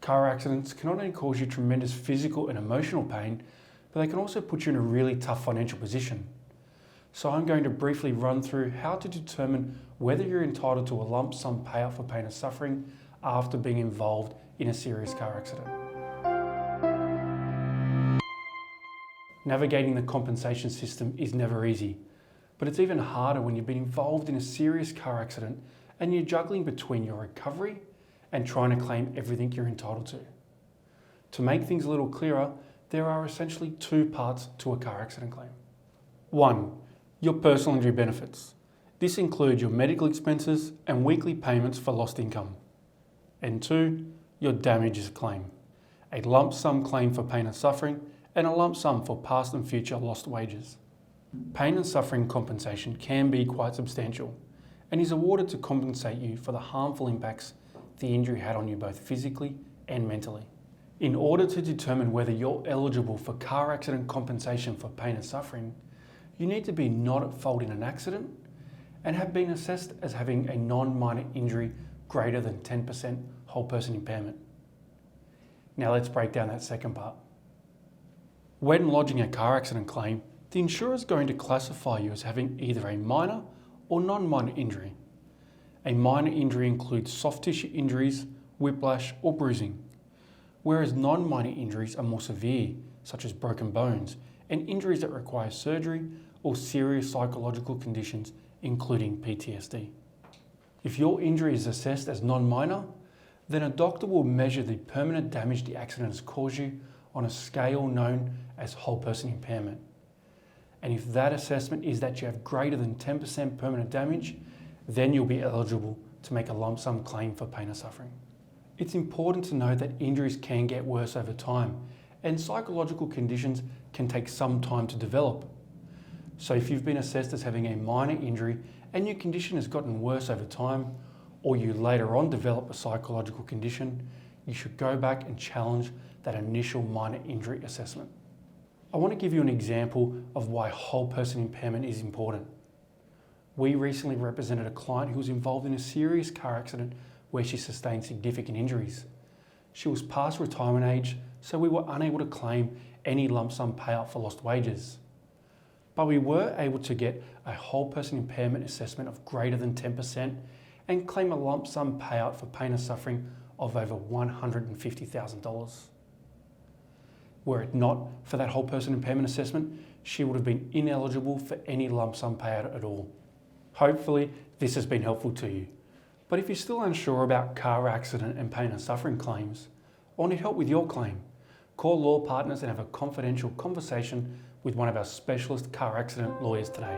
car accidents can not only cause you tremendous physical and emotional pain, but they can also put you in a really tough financial position. So I'm going to briefly run through how to determine whether you're entitled to a lump sum payout for pain and suffering after being involved in a serious car accident. Navigating the compensation system is never easy, but it's even harder when you've been involved in a serious car accident and you're juggling between your recovery and trying to claim everything you're entitled to. To make things a little clearer, there are essentially two parts to a car accident claim. 1. Your personal injury benefits. This includes your medical expenses and weekly payments for lost income. And 2. Your damages claim. A lump sum claim for pain and suffering and a lump sum for past and future lost wages. Pain and suffering compensation can be quite substantial and is awarded to compensate you for the harmful impacts the injury had on you both physically and mentally. In order to determine whether you're eligible for car accident compensation for pain and suffering, you need to be not at fault in an accident and have been assessed as having a non-minor injury greater than 10% whole person impairment. Now let's break down that second part. When lodging a car accident claim, the insurer is going to classify you as having either a minor or non-minor injury. A minor injury includes soft tissue injuries, whiplash or bruising, whereas non-minor injuries are more severe, such as broken bones and injuries that require surgery or serious psychological conditions, including PTSD. If your injury is assessed as non-minor, then a doctor will measure the permanent damage the accident has caused you on a scale known as whole person impairment. And if that assessment is that you have greater than 10% permanent damage, then you'll be eligible to make a lump sum claim for pain and suffering. It's important to know that injuries can get worse over time, and psychological conditions can take some time to develop. So if you've been assessed as having a minor injury and your condition has gotten worse over time, or you later on develop a psychological condition, you should go back and challenge that initial minor injury assessment. I want to give you an example of why whole person impairment is important. We recently represented a client who was involved in a serious car accident where she sustained significant injuries. She was past retirement age, so we were unable to claim any lump sum payout for lost wages. But we were able to get a whole person impairment assessment of greater than 10% and claim a lump sum payout for pain and suffering of over $150,000. Were it not for that whole person impairment assessment, she would have been ineligible for any lump sum payout at all. Hopefully, this has been helpful to you. But if you're still unsure about car accident and pain and suffering claims, or need help with your claim, call Law Partners and have a confidential conversation with one of our specialist car accident lawyers today.